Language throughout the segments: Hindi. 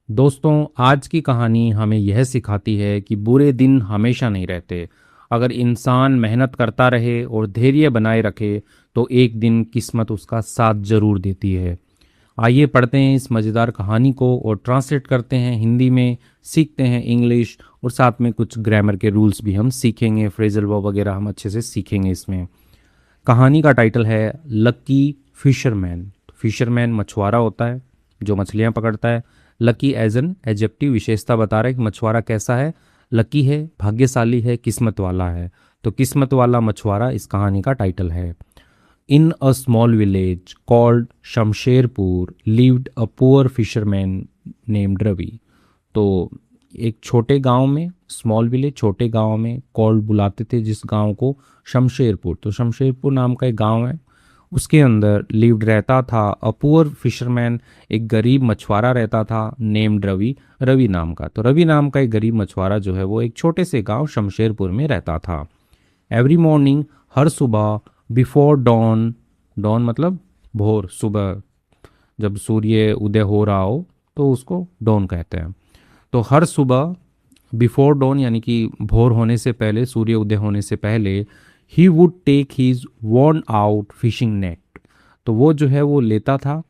दोस्तों, आज की कहानी हमें यह सिखाती है कि बुरे दिन हमेशा नहीं रहते। अगर इंसान मेहनत करता रहे और धैर्य बनाए रखे तो एक दिन किस्मत उसका साथ जरूर देती है। आइए पढ़ते हैं इस मज़ेदार कहानी को और ट्रांसलेट करते हैं हिंदी में, सीखते हैं इंग्लिश और साथ में कुछ ग्रामर के रूल्स भी हम सीखेंगे, फ्रेजल वर्ब वगैरह हम अच्छे से सीखेंगे इसमें। कहानी का टाइटल है लकी फिशरमैन। फिशरमैन मछुआरा होता है जो मछलियाँ पकड़ता है। लकी एज एन एडजेक्टिव विशेषता बता रहा है कि मछुआरा कैसा है। लकी है, भाग्यशाली है, किस्मत वाला है। तो किस्मत वाला मछुआरा इस कहानी का टाइटल है। In a small village called Shamsherpur lived a poor fisherman named Ravi. तो एक छोटे गांव में, स्मॉल विलेज छोटे गांव में, कॉल्ड बुलाते थे जिस गांव को शमशेरपुर। तो शमशेरपुर नाम का एक गांव है, उसके अंदर लिव्ड रहता था अ पुअर फिशरमैन, एक गरीब मछुआरा रहता था, नेम्ड रवि, रवि नाम का। तो रवि नाम का एक गरीब मछुआरा जो है वो एक छोटे से गांव शमशेरपुर में रहता था। एवरी मॉर्निंग, हर सुबह, बिफोर डॉन, डॉन मतलब भोर, सुबह जब सूर्य उदय हो रहा हो तो उसको डॉन कहते हैं। तो हर सुबह, बिफोर डॉन यानी कि भोर होने से पहले, सूर्य उदय होने से पहले, he would take his worn out fishing net. तो वो जो है वो लेता था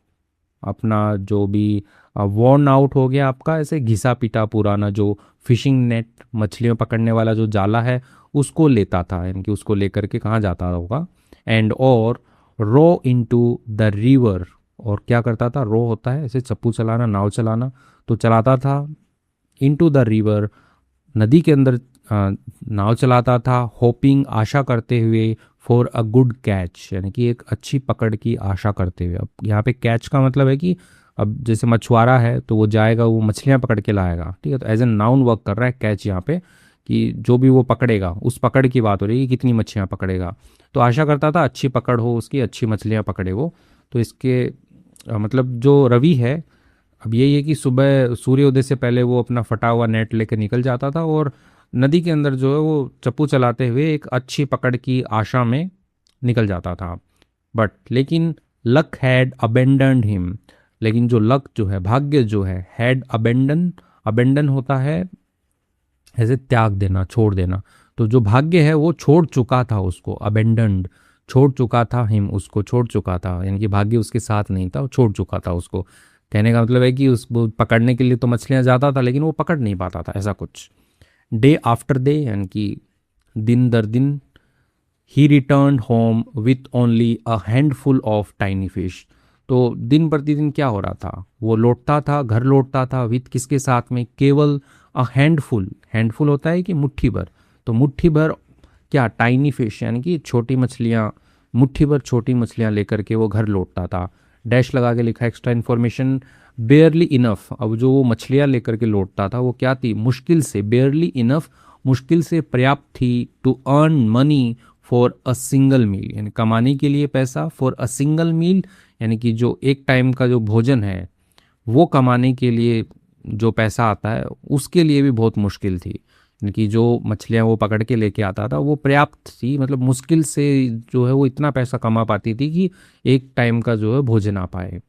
अपना जो भी worn आउट हो गया आपका, ऐसे घिसा पिटा पुराना जो फिशिंग नेट, मछलियाँ पकड़ने वाला जो जाला है, उसको लेता था, यानी कि उसको लेकर के कहाँ जाता होगा। एंड और रो इनटू द रिवर, और क्या करता था, रो होता है ऐसे चप्पू चलाना, नाव चलाना, तो चलाता था इनटू द रिवर, नदी के अंदर नाव चलाता था। होपिंग, आशा करते हुए, फॉर अ गुड कैच यानी कि एक अच्छी पकड़ की आशा करते हुए। अब यहाँ पे कैच का मतलब है कि अब जैसे मछुआरा है तो वो जाएगा, वो मछलियाँ पकड़ के लाएगा, ठीक है। तो एज ए नाउन वर्क कर रहा है कैच यहाँ पे, कि जो भी वो पकड़ेगा उस पकड़ की बात हो रही है कि कितनी मछलियाँ पकड़ेगा। तो आशा करता था अच्छी पकड़ हो उसकी, अच्छी मछलियाँ पकड़े वो। तो इसके मतलब जो रवि है, अब यही है कि सुबह सूर्योदय से पहले वो अपना फटा हुआ नेट लेकर निकल जाता था और नदी के अंदर जो है वो चप्पू चलाते हुए एक अच्छी पकड़ की आशा में निकल जाता था। बट लेकिन लक हैड अबेंडन्ड हिम, लेकिन जो लक जो है, भाग्य जो है, हैड अबेंडन, अबेंडन होता है ऐसे त्याग देना, छोड़ देना। तो जो भाग्य है वो छोड़ चुका था उसको, अबेंडन्ड, छोड़ चुका था हिम, उसको छोड़ चुका था, यानी कि भाग्य उसके साथ नहीं था, वो छोड़ चुका था उसको। कहने का मतलब है कि उस वो पकड़ने के लिए तो मछलियां जाता था लेकिन वो पकड़ नहीं पाता था, ऐसा कुछ। डे आफ्टर डे यानी कि दिन दर दिन, he return home with only a handful of tiny fish. तो दिन प्रतिदिन क्या हो रहा था, वो लौटता था, घर लौटता था, विथ किसके साथ में, केवल अ हैंडफुल, हैंडफुल होता है कि मुट्ठी भर, तो मुट्ठी भर क्या, टाइनी फिश यानी कि छोटी मछलियाँ, मुट्ठी भर छोटी मछलियाँ लेकर के वो घर लौटता था। डैश लगा के लिखा एक्स्ट्रा इन्फॉर्मेशन, बेयरली इनफ। अब जो वो मछलियाँ लेकर के लौटता था वो क्या थी, मुश्किल से, बेयरली इनफ, मुश्किल से पर्याप्त थी, to earn money for a single meal, यानी कमाने के लिए पैसा, फॉर अ सिंगल मील यानी कि जो एक टाइम का जो भोजन है वो कमाने के लिए जो पैसा आता है उसके लिए भी बहुत मुश्किल थी। यानी कि जो मछलियाँ वो पकड़ के लेके आता था वो पर्याप्त थी, मतलब मुश्किल से जो है वो इतना पैसा कमा पाती थी कि एक टाइम का जो है भोजन आ पाए।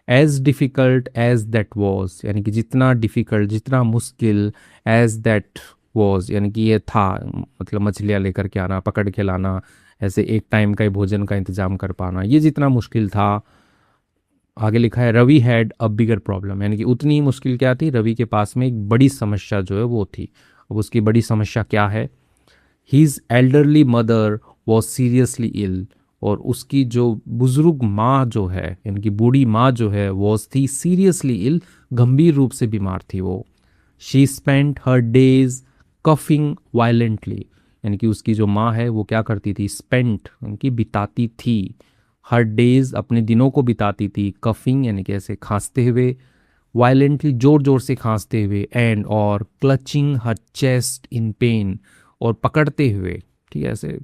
As difficult as that was, यानी कि जितना डिफ़िकल्ट, जितना मुश्किल, एज दैट वॉज यानी कि ये था, मतलब मछलियाँ लेकर के आना, पकड़ के लाना, ऐसे एक टाइम का ही भोजन का इंतजाम कर पाना, ये जितना मुश्किल था। आगे लिखा है Ravi had a bigger problem, यानी कि उतनी ही मुश्किल क्या थी, रवि के पास में एक बड़ी समस्या जो है वो थी। अब उसकी बड़ी समस्या क्या है, his elderly mother was seriously ill, और उसकी जो बुजुर्ग माँ जो है, यानी कि बूढ़ी माँ जो है, वॉज थी सीरियसली इल, गंभीर रूप से बीमार थी वो। She spent her days coughing violently, यानी कि उसकी जो माँ है वो क्या करती थी, स्पेंट यानी कि बिताती थी, हर डेज अपने दिनों को बिताती थी, कफिंग यानी कि ऐसे खांसते हुए, वायलेंटली जोर जोर से खांसते हुए, एंड और क्लचिंग हर चेस्ट इन पेन, और पकड़ते हुए, ठीक है, ऐसे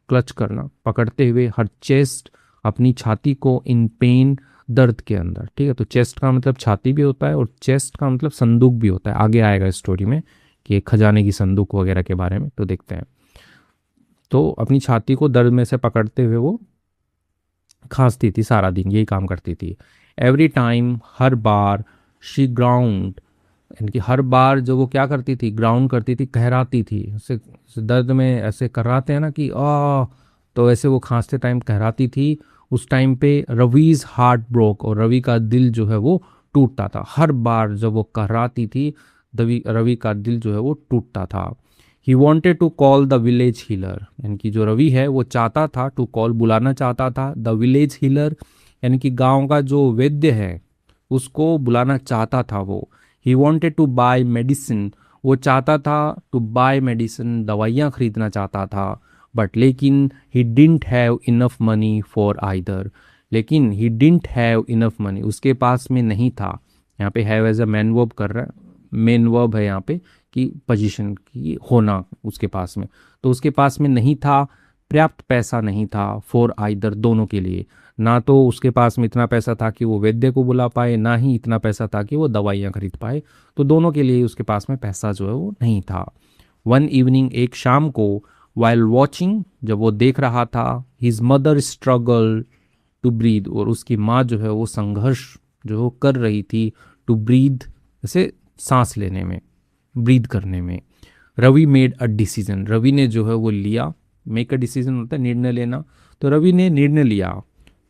क्लच करना, पकड़ते हुए, हर चेस्ट अपनी छाती को, इन पेन दर्द के अंदर, ठीक है। तो चेस्ट का मतलब छाती भी होता है और चेस्ट का मतलब संदूक भी होता है, आगे आएगा स्टोरी में कि एक खजाने की संदूक वगैरह के बारे में, तो देखते हैं। तो अपनी छाती को दर्द में से पकड़ते हुए वो खांसती थी, सारा दिन यही काम करती थी। Every time, her bar, she ground यानी हर बार जब वो क्या करती थी, ग्राउंड करती थी, कहराती थी, उसे दर्द में ऐसे कराते हैं ना कि आ, तो ऐसे वो खांसते टाइम कहराती थी। उस टाइम पे रवीज हार्ट ब्रोक, और रवि का दिल जो है वो टूटता था। हर बार जब वो कहराती थी, रवि का दिल जो है वो टूटता था। He wanted to call the village healer, यानी कि जो रवि है वो चाहता था, टू कॉल बुलाना चाहता था, द विलेज हीलर यानी कि गांव का जो वैद्य है उसको बुलाना चाहता था वो। He wanted to buy medicine, वो चाहता था टू बाय मेडिसिन, दवाइयाँ खरीदना चाहता था। बट लेकिन he didn't have enough money for either, लेकिन he didn't have enough money, उसके पास में नहीं था। यहाँ पे have as a main verb कर रहा है, मेन वर्ब है यहाँ पे कि पोजीशन की होना उसके पास में, तो उसके पास में नहीं था, पर्याप्त पैसा नहीं था फॉर आइदर, दोनों के लिए। ना तो उसके पास में इतना पैसा था कि वो वैद्य को बुला पाए, ना ही इतना पैसा था कि वो दवाइयाँ खरीद पाए, तो दोनों के लिए उसके पास में पैसा जो है वो नहीं था। वन इवनिंग, एक शाम को, वाइल वॉचिंग, जब वो देख रहा था, his mother struggle to breathe, और उसकी माँ जो है वो संघर्ष जो वो कर रही थी, टू ब्रीद जैसे सांस लेने में, ब्रीद करने में। Ravi made a decision, Ravi ने जो है वो लिया, मेक अ डिसीजन होता है निर्णय लेना, तो रवि ने निर्णय लिया,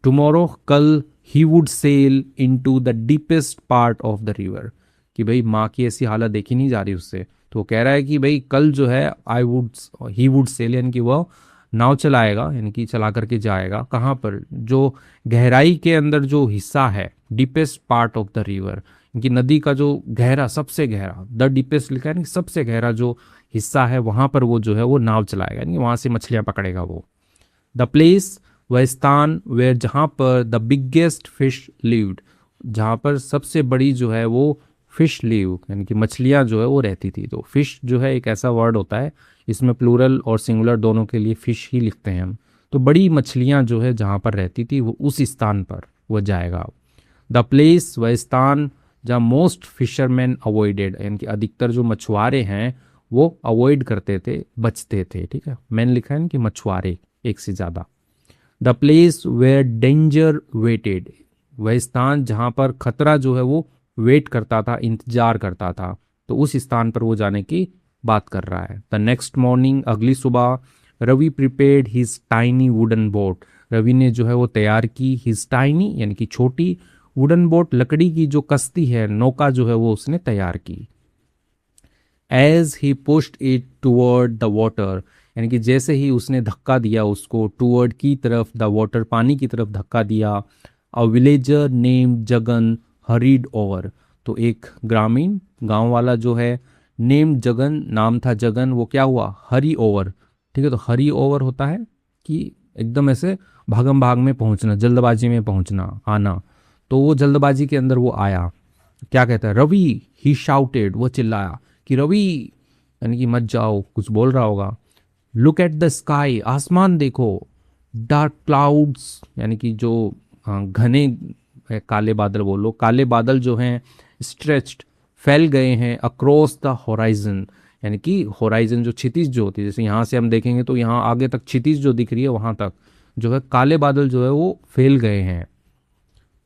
टुमारो, कल, he would sail into the deepest part of the river, कि भाई माँ की ऐसी हालत देखी नहीं जा रही उससे, तो वो कह रहा है कि भाई कल जो है I would, he would sail यानी कि वह नाव चलाएगा, यानी कि चला करके जाएगा कहाँ पर, जो गहराई के अंदर जो हिस्सा है, deepest part of the river, कि नदी का जो गहरा, सबसे गहरा, द डीपेस्ट लिखा है ना, सबसे गहरा जो हिस्सा है वहां पर वो जो है वो नाव चलाएगा, यानी वहां से मछलियां पकड़ेगा वो। द प्लेस, वह स्थान, वेयर, जहां पर, द बिगेस्ट फिश लिव्ड, जहां पर सबसे बड़ी जो है वो फिश लिव, यानी कि मछलियां जो है वो रहती थी। तो फिश जो है एक ऐसा वर्ड होता है, इसमें प्लूरल और सिंगुलर दोनों के लिए फिश ही लिखते हैं हम। तो बड़ी मछलियां जो है जहां पर रहती थी वो उस स्थान पर वो जाएगा। द प्लेस, वह स्थान, जहाँ मोस्ट फिशरमैन अवॉइडेड, यानी कि अधिकतर जो मछुआरे हैं वो अवॉइड करते थे, बचते थे, ठीक है, मैन लिखा है ना कि मछुआरे एक से ज़्यादा। The place where danger waited, वह स्थान जहाँ पर खतरा जो है वो वेट करता था, इंतजार करता था, तो उस स्थान पर वो जाने की बात कर रहा है। द नेक्स्ट मॉर्निंग, अगली सुबह, Ravi prepared his tiny wooden boat, Ravi ने जो है वो तैयार की, हिज टाइनी यानी कि छोटी, वुडन बोट लकड़ी की जो कश्ती है, नौका जो है वो उसने तैयार की। As he pushed it toward the water, यानी कि जैसे ही उसने धक्का दिया उसको, टूवर्ड की तरफ, द वाटर पानी की तरफ धक्का दिया। A villager named Jagan hurried over, तो एक ग्रामीण गांव वाला जो है, नेम्ड जगन, नाम था जगन, वो क्या हुआ, हरी ओवर, ठीक है, तो हरी ओवर होता है कि एकदम ऐसे भागम भाग में पहुंचना, जल्दबाजी में पहुंचना, आना, तो वो जल्दबाजी के अंदर वो आया। क्या कहता है, रवि, ही शाउटेड, वो चिल्लाया कि रवि, यानी कि मत जाओ, कुछ बोल रहा होगा। लुक एट द स्काई, आसमान देखो। डार्क क्लाउड्स, यानी कि जो घने काले बादल, बोलो काले बादल जो हैं, स्ट्रेच्ड, फैल गए हैं, अक्रॉस द होराइजन, यानी कि होराइजन जो क्षितिज जो होती है, जैसे यहाँ से हम देखेंगे तो यहाँ आगे तक क्षितिज जो दिख रही है वहां तक जो है काले बादल जो है वो फैल गए हैं।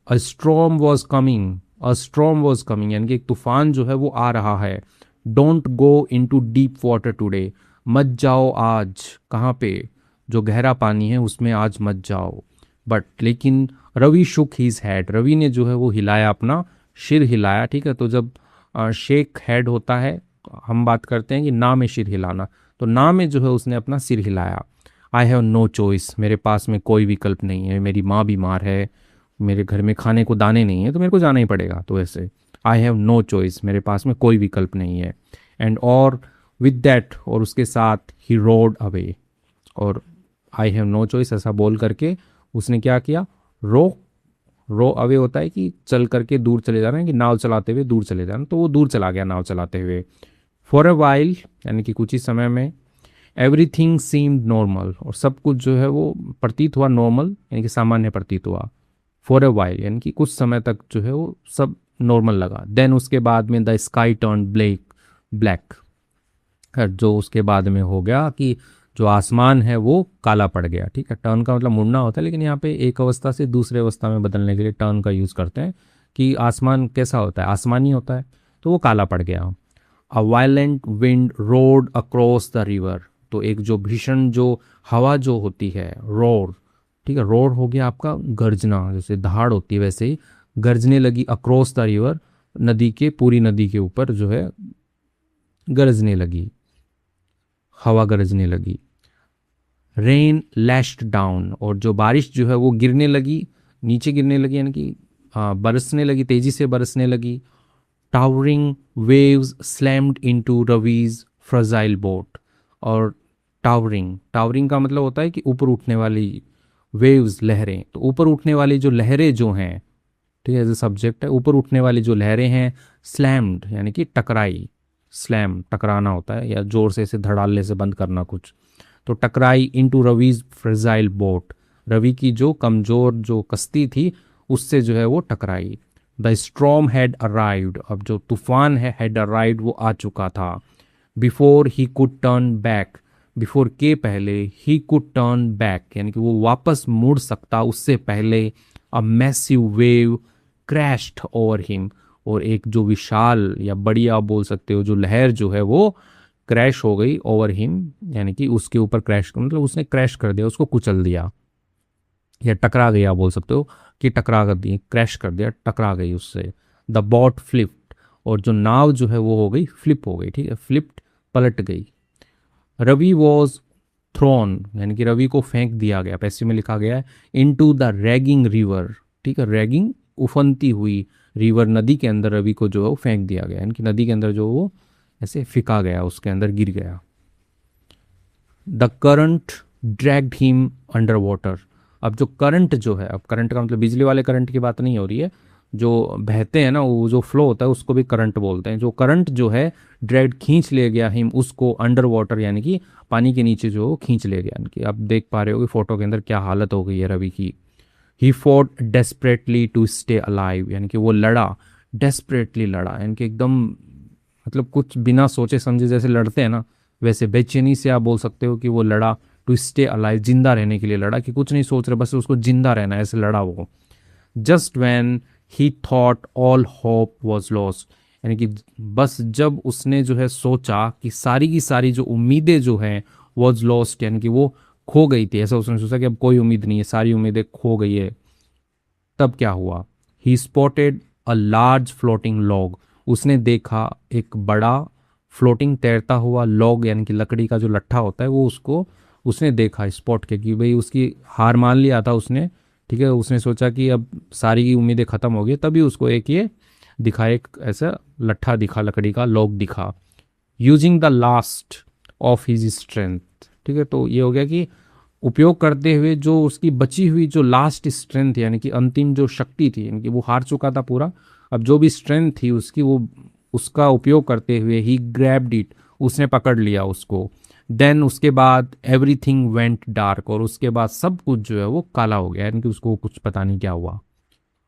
A storm was coming, a storm was coming, यानी कि एक तूफान जो है वो आ रहा है। Don't go into deep water today, मत जाओ आज, कहाँ पे, जो गहरा पानी है उसमें आज मत जाओ। बट लेकिन Ravi shook his head, Ravi ने जो है वो हिलाया, अपना सिर हिलाया, ठीक है, तो जब शेक हेड होता है, हम बात करते हैं कि ना में सिर हिलाना, तो ना में जो है उसने अपना सिर हिलाया। आई हैव नो चॉइस, मेरे पास में कोई विकल्प नहीं है, मेरी माँ बीमार है, मेरे घर में खाने को दाने नहीं है, तो मेरे को जाना ही पड़ेगा, तो ऐसे आई हैव नो चॉइस, मेरे पास में कोई विकल्प नहीं है। एंड और विद दैट, और उसके साथ ही रोड अवे, और आई हैव नो चॉइस ऐसा बोल करके उसने क्या किया, रो अवे होता है कि चल करके दूर चले जाना है, कि नाव चलाते हुए दूर चले जाना, तो वो दूर चला गया नाव चलाते हुए। फॉर अ वाइल, यानी कि कुछ ही समय में, एवरीथिंग सीम्ड नॉर्मल, और सब कुछ जो है वो प्रतीत हुआ नॉर्मल, यानी कि सामान्य प्रतीत हुआ। फॉर अ वाइल यानी कि कुछ समय तक जो है वो सब नॉर्मल लगा। देन उसके बाद में द स्काई टर्न ब्लैक, जो उसके बाद में हो गया कि जो आसमान है वो काला पड़ गया, ठीक है, टर्न का मतलब मुड़ना होता है, लेकिन यहाँ पे एक अवस्था से दूसरे अवस्था में बदलने के लिए टर्न का यूज़ करते हैं, कि आसमान कैसा होता है, आसमानी होता है, तो वो काला पड़ गया। अ violent wind road across the river, तो एक जो भीषण जो हवा जो होती है, रोर, ठीक है, रोर हो गया आपका गर्जना, जैसे दहाड़ होती है वैसे ही गर्जने लगी अक्रॉस द रिवर, नदी के, पूरी नदी के ऊपर जो है गरजने लगी, हवा गरजने लगी। रेन लैश्ड डाउन, और जो बारिश जो है वो गिरने लगी, नीचे गिरने लगी, यानी कि बरसने लगी, तेजी से बरसने लगी। Towering waves slammed into Ravi's fragile boat, और टावरिंग, टावरिंग का मतलब होता है कि ऊपर उठने वाली, वेव्स लहरें, तो ऊपर उठने वाली जो लहरें जो हैं, ठीक है, एज ए सब्जेक्ट है, ऊपर उठने वाली जो लहरें हैं, स्लैम्ड यानी कि टकराई, स्लैम टकराना होता है, या जोर से इसे धड़ालने से बंद करना कुछ, तो टकराई into Ravi's fragile boat, Ravi की जो कमजोर जो कश्ती थी उससे जो है वो टकराई। द स्ट्रॉम हैड अराइव्ड, अब जो तूफान है, हैड अराइव्ड वो आ चुका था। Before he could turn back, before के पहले, ही कुड टर्न बैक यानी कि वो वापस मुड़ सकता उससे पहले, a massive wave crashed over him, और एक जो विशाल या बड़ी आप बोल सकते हो जो लहर जो है वो क्रैश हो गई ओवर हिम, यानी कि उसके ऊपर क्रैश, मतलब उसने क्रैश कर दिया, उसको कुचल दिया, या टकरा गई आप बोल सकते हो कि टकरा कर दी, क्रैश कर दिया, टकरा गई उससे। द बॉट फ्लिप्ड, और जो नाव जो है वो हो गई फ्लिप हो गई, ठीक है, फ्लिप्ड पलट गई। रवि वॉज थ्रोन, यानी कि रवि को फेंक दिया गया, पैसे में लिखा गया है, इनटू द रैगिंग रिवर, ठीक है, रैगिंग उफनती हुई रिवर, नदी के अंदर रवि को जो है वो फेंक दिया गया, यानी कि नदी के अंदर जो वो ऐसे फिका गया, उसके अंदर गिर गया। The current dragged him under water, अब जो करंट जो है, अब करंट का मतलब बिजली वाले करंट की बात नहीं हो रही है, जो बहते हैं ना, वो जो फ्लो होता है उसको भी करंट बोलते हैं, जो करंट जो है ड्रैग्ड खींच ले गया हिम उसको अंडर वाटर, यानी कि पानी के नीचे जो खींच ले गया, यानी कि आप देख पा रहे हो कि फोटो के अंदर क्या हालत हो गई है रवि की। He fought desperately to stay alive, यानी कि वो लड़ा, डेस्परेटली लड़ा, यानी कि एकदम, मतलब कुछ बिना सोचे समझे जैसे लड़ते हैं ना, वैसे बेचैनी से आप बोल सकते हो कि वो लड़ा, टू स्टे अलाइव, जिंदा रहने के लिए लड़ा, कि कुछ नहीं सोच रहे, बस उसको जिंदा रहना है, ऐसे लड़ा वो। Just when he thought all hope was lost, यानी कि बस जब उसने जो है सोचा कि सारी की सारी जो उम्मीदें जो हैं वॉज लॉस्ट, यानी कि वो खो गई थी, ऐसा उसने सोचा कि अब कोई उम्मीद नहीं है, सारी उम्मीदें खो गई है, तब क्या हुआ। He spotted a large floating log, उसने देखा एक बड़ा फ्लोटिंग तैरता हुआ लॉग, यानी कि लकड़ी का जो लट्ठा होता है वो उसको उसने देखा, स्पॉट के, कि भाई उसकी हार मान लिया था उसने, ठीक है, उसने सोचा कि अब सारी की उम्मीदें खत्म हो गई, तभी उसको एक ये दिखा, एक ऐसा लट्ठा दिखा, लकड़ी का लॉग दिखा। Using the last of his strength, ठीक है, तो ये हो गया कि उपयोग करते हुए जो उसकी बची हुई जो लास्ट स्ट्रेंथ, यानी कि अंतिम जो शक्ति थी, यानी कि वो हार चुका था पूरा, अब जो भी स्ट्रेंथ थी उसकी, वो उसका उपयोग करते हुए ही ग्रैब्ड इट, उसने पकड़ लिया उसको। देन उसके बाद एवरीथिंग वेंट डार्क, और उसके बाद सब कुछ जो है वो काला हो गया, यानी कि उसको कुछ पता नहीं क्या हुआ।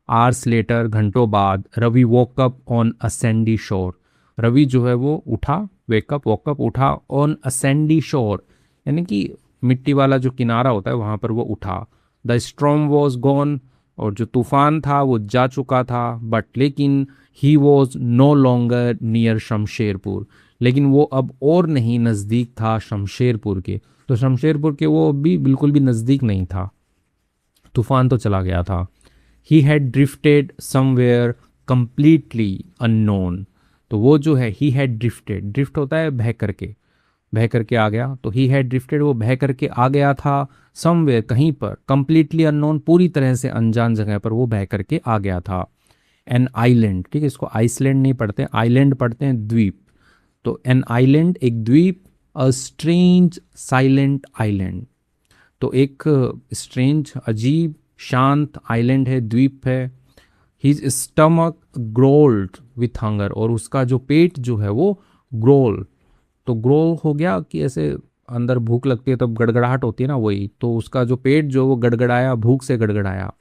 आवर्स लेटर, घंटों बाद, Ravi woke up on a sandy shore, Ravi जो है वो उठा, वेकअप वोकअप उठा, ऑन अ सैंडी शोर, यानी कि मिट्टी वाला जो किनारा होता है वहां पर वो उठा। द स्ट्रॉम वॉज गॉन, और जो तूफान था वो जा चुका था, बट लेकिन he was no longer near Shamsherpur, लेकिन वो अब और नहीं नज़दीक था शमशेरपुर के, तो शमशेरपुर के वो भी बिल्कुल भी नज़दीक नहीं था, तूफान तो चला गया था। He had drifted somewhere completely unknown, तो वो जो है ही हैड ड्रिफ्टेड, ड्रिफ्ट होता है बह करके, बह करके आ गया, तो ही हैड ड्रिफ्टेड वो बह करके आ गया था, समवेयर कहीं पर, कंप्लीटली अननोन पूरी तरह से अनजान जगह पर वो बह करके आ गया था। एन आइलैंड, ठीक है, इसको आइसलैंड नहीं पढ़ते, आइलैंड पढ़ते हैं, द्वीप, तो एन आइलैंड एक द्वीप, अ स्ट्रेंज साइलेंट आइलैंड, तो एक स्ट्रेंज अजीब शांत आइलैंड है, द्वीप है। His stomach growled with hunger, और उसका जो पेट जो है वो ग्रोल, तो ग्रोल हो गया कि ऐसे अंदर भूख लगती है तब गड़गड़ाहट होती है ना, वही, तो उसका जो पेट जो वो गड़गड़ाया, भूख से गड़गड़ाया।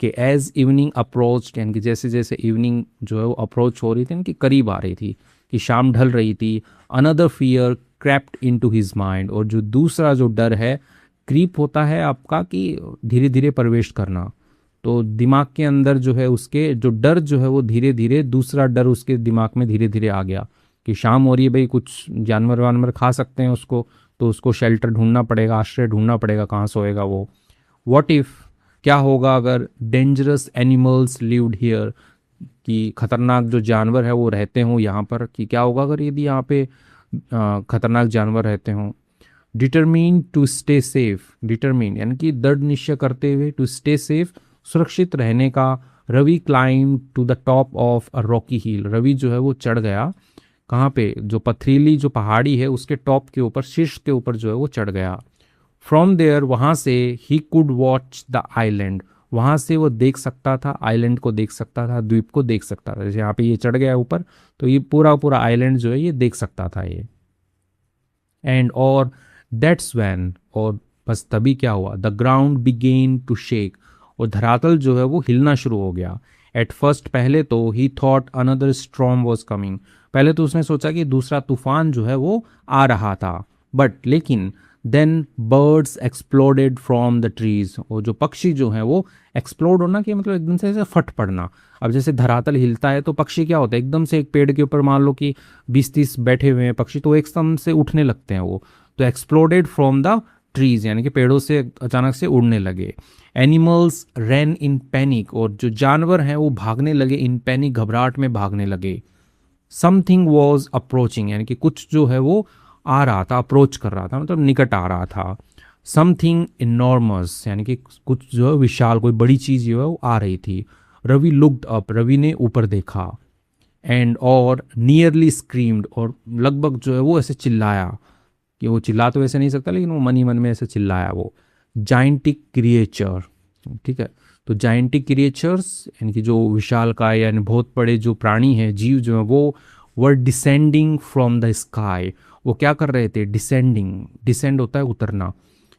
कि एज इवनिंग अप्रोच, यानी कि जैसे जैसे इवनिंग जो है वो अप्रोच हो रही थी, कि करीब आ रही थी, कि शाम ढल रही थी, another fear crept into his mind, और जो दूसरा जो डर है, क्रीप होता है आपका कि धीरे धीरे प्रवेश करना, तो दिमाग के अंदर जो है उसके जो डर जो है वो धीरे धीरे दूसरा डर उसके दिमाग में धीरे धीरे आ गया कि शाम हो रही है भाई, कुछ जानवर वानवर खा सकते हैं उसको, तो उसको शेल्टर ढूंढना पड़ेगा, आश्रय ढूंढना पड़ेगा, कहाँ सोएगा वो। व्हाट इफ, क्या होगा अगर डेंजरस एनिमल्स लिव्ड हियर, कि खतरनाक जो जानवर है वो रहते हों यहाँ पर, कि क्या होगा अगर यदि यहाँ पे खतरनाक जानवर रहते हों। Determined to stay safe, determined यानी कि दृढ़ निश्चय करते हुए, टू स्टे सेफ सुरक्षित रहने का, Ravi climb to the top of a rocky hill, Ravi जो है वो चढ़ गया कहाँ पे, जो पथरीली जो पहाड़ी है उसके टॉप के ऊपर, शीर्ष के ऊपर जो है वो चढ़ गया। फ्रॉम देयर, वहाँ से, he could watch the island, वहाँ से वो देख सकता था, आइलैंड को देख सकता था, द्वीप को देख सकता था। जैसे यहाँ पे ये चढ़ गया ऊपर तो ये पूरा पूरा आइलैंड जो है ये देख सकता था ये। एंड और दैट्स वैन, और बस तभी क्या हुआ, the ground began to shake, और धरातल जो है वो हिलना शुरू हो गया। एट फर्स्ट, पहले तो ही thought another storm was coming, पहले तो उसने सोचा कि दूसरा तूफान जो है वो आ रहा था, बट लेकिन then birds exploded from the trees, और जो पक्षी जो है वो एक्सप्लोड होना कि मतलब एकदम से ऐसे फट पड़ना। अब जैसे धरातल हिलता है तो पक्षी क्या होता है, एकदम से एक पेड़ के ऊपर मान लो कि 20-30 बैठे हुए हैं पक्षी, तो एकदम से उठने लगते हैं वो, तो एक्सप्लोडेड फ्रॉम द ट्रीज यानी कि पेड़ों से अचानक से उड़ने लगे। एनिमल्स रैन इन पैनिक, और जो जानवर हैं वो भागने लगे, इन पैनिक, घबराहट में भागने लगे। समथिंग वॉज अप्रोचिंग, यानी कि कुछ जो है वो आ रहा था, अप्रोच कर रहा था, मतलब निकट आ रहा था। समथिंग इनॉर्मस, यानी कि कुछ जो है विशाल, कोई बड़ी चीज जो है वो आ रही थी। रवि लुक्ड अप, रवि ने ऊपर देखा। एंड और नियरली स्क्रीम्ड, और लगभग जो है वो ऐसे चिल्लाया, कि वो चिल्ला तो वैसे नहीं सकता लेकिन वो मन ही मन में ऐसे चिल्लाया वो। जाइंटिक क्रिएचर, ठीक है, तो जाइंटिक क्रिएचर्स यानी कि जो विशालकाय यानी बहुत बड़े जो प्राणी हैं, जीव जो हैं, वो वर डिसेंडिंग फ्रॉम द स्काई, वो क्या कर रहे थे, डिसेंडिंग, डिसेंड होता है उतरना,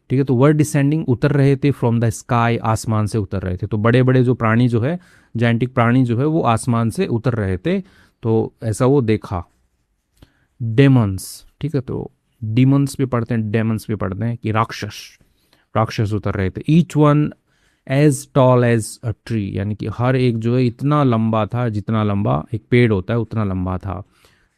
ठीक है, तो वर डिसेंडिंग उतर रहे थे, फ्रॉम द स्काई आसमान से उतर रहे थे। तो बड़े बड़े जो प्राणी जो है, जाइंटिक प्राणी जो है वो आसमान से उतर रहे थे, तो ऐसा वो देखा। डेमंस, ठीक है, तो डीमंस भी पढ़ते हैं, डेमंस भी पढ़ते हैं, कि राक्षस, राक्षस उतर रहे थे। Each one as tall as a tree, यानी कि हर एक जो है इतना लंबा था, जितना लंबा एक पेड़ होता है उतना लंबा था।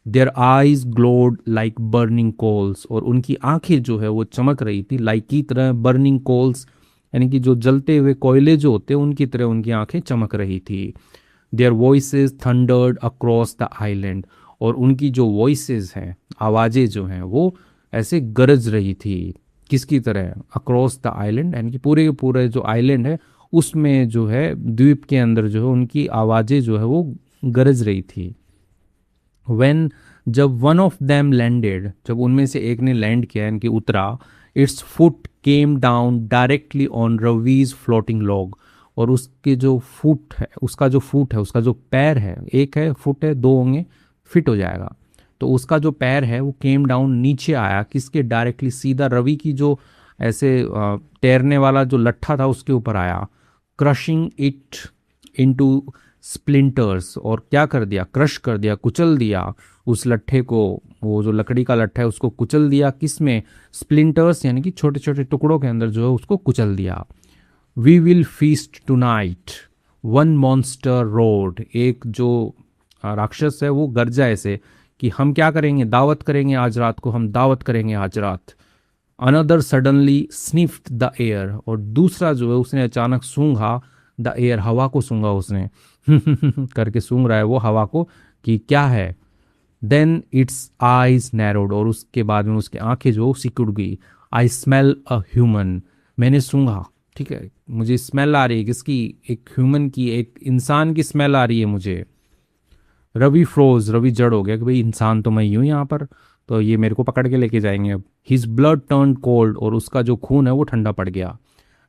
Their eyes glowed like burning coals, और उनकी आंखें जो है वो चमक रही थी, लाइक की तरह, बर्निंग कोल्स यानी कि जो जलते हुए कोयले जो होते हैं उनकी तरह उनकी आंखें चमक रही थी। There voices thundered across the island, और उनकी जो वॉइसेस हैं, आवाज़ें जो हैं वो ऐसे गरज रही थी, किसकी तरह, अक्रॉस द आइलैंड, यानी कि पूरे के पूरे जो आइलैंड है उसमें जो है, द्वीप के अंदर जो है उनकी आवाज़ें जो है वो गरज रही थी। व्हेन, जब वन ऑफ देम लैंडेड, जब उनमें से एक ने लैंड किया यानी कि उतरा, it's foot came down directly on Ravi's floating log, और उसके जो फुट है, उसका जो फुट है, उसका जो पैर है, एक है फुट है, दो होंगे, फिट हो जाएगा, तो उसका जो पैर है वो केम डाउन, नीचे आया, किसके, डायरेक्टली सीधा रवि की जो ऐसे तैरने वाला जो लट्ठा था उसके ऊपर आया। क्रशिंग इट इनटू स्प्लिंटर्स, और क्या कर दिया, क्रश कर दिया, कुचल दिया उस लट्ठे को, वो जो लकड़ी का लट्ठा है उसको कुचल दिया, किस में, स्प्लिंटर्स यानी कि छोटे छोटे टुकड़ों के अंदर जो है उसको कुचल दिया। We will feast tonight, one monster roared, एक जो राक्षस है वो गरजा ऐसे कि हम क्या करेंगे, दावत करेंगे आज रात को, हम दावत करेंगे आज रात। Another suddenly sniffed the air, और दूसरा जो है उसने अचानक सूंघा द एयर, हवा को सूंघा उसने करके सूंघ रहा है वो हवा को कि क्या है। देन इट्स आईज नैरोड, और उसके बाद में उसकी आंखें जो सिकुड़ गई। आई स्मेल अ ह्यूमन, मैंने सूंघा, ठीक है, मुझे स्मेल आ रही है किसकी, एक ह्यूमन की, एक इंसान की स्मेल आ रही है मुझे। रवि फ्रोज, रवि जड़ हो गया कि भाई इंसान तो मैं ही हूँ यहाँ पर, तो ये मेरे को पकड़ के लेके जाएंगे अब। हिज ब्लड टर्न कोल्ड, और उसका जो खून है वो ठंडा पड़ गया।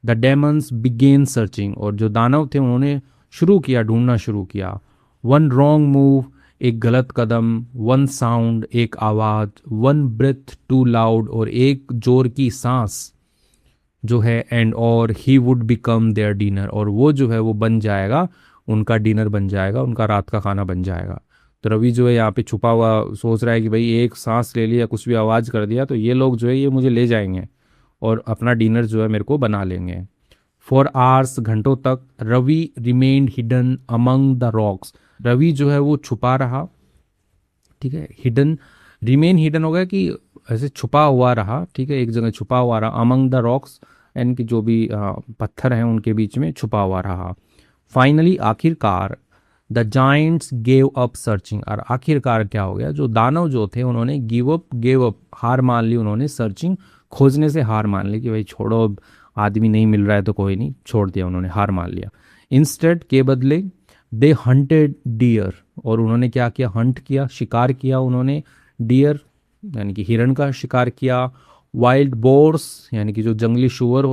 द डेमंस बिगेन सर्चिंग, और जो दानव थे उन्होंने शुरू किया, ढूंढना शुरू किया। वन रॉन्ग मूव, एक गलत कदम, वन साउंड, एक आवाज, वन ब्रेथ टू लाउड, और एक जोर की सांस जो है, एंड और he would become their dinner, और वो जो है वो बन जाएगा, उनका डिनर बन जाएगा, उनका रात का खाना बन जाएगा। तो रवि जो है यहाँ पे छुपा हुआ सोच रहा है कि भाई एक सांस ले लिया, कुछ भी आवाज़ कर दिया तो ये लोग जो है ये मुझे ले जाएंगे और अपना डिनर जो है मेरे को बना लेंगे। फॉर आवर्स, घंटों तक, Ravi remained hidden among the rocks, Ravi जो है वो छुपा रहा, ठीक है। हिडन, रिमेन हिडन हो गया कि ऐसे छुपा हुआ रहा, ठीक है, एक जगह छुपा हुआ रहा, अमंग द रॉक्स, यानी कि जो भी पत्थर हैं उनके बीच में छुपा हुआ रहा। फाइनली, आखिरकार, the Giants gave up searching, और आखिरकार क्या हो गया, जो दानव जो थे उन्होंने गेव अप, हार मान ली उन्होंने, सर्चिंग, खोजने से हार मान ली कि भाई छोड़ो, अब आदमी नहीं मिल रहा है तो कोई नहीं, छोड़ दिया उन्होंने, हार मान लिया। इंस्टेड, के बदले, दे हंटेड डियर, और उन्होंने क्या किया, हंट किया, शिकार किया उन्होंने, डियर यानी कि हिरण का शिकार किया, वाइल्ड बोर्स यानी कि जो जंगली सुअर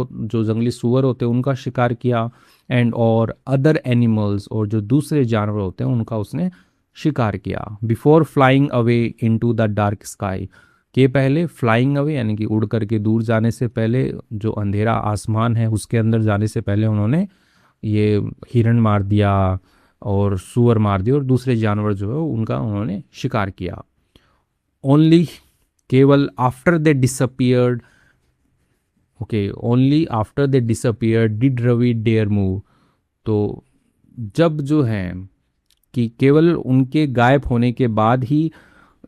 होते हैं उनका शिकार किया, एंड और अदर एनिमल्स, और जो दूसरे जानवर होते हैं उनका उसने शिकार किया। Before flying away into the dark sky, के पहले, फ्लाइंग अवे यानी कि उड़ करके दूर जाने से पहले, जो अंधेरा आसमान है उसके अंदर जाने से पहले उन्होंने ये हिरण मार दिया और सूअर मार दिया और दूसरे जानवर जो है उनका उन्होंने शिकार किया। ओनली, केवल, after they disappeared, okay, only after they disappeared did Ravi dare move, तो जब जो है कि केवल उनके गायब होने के बाद ही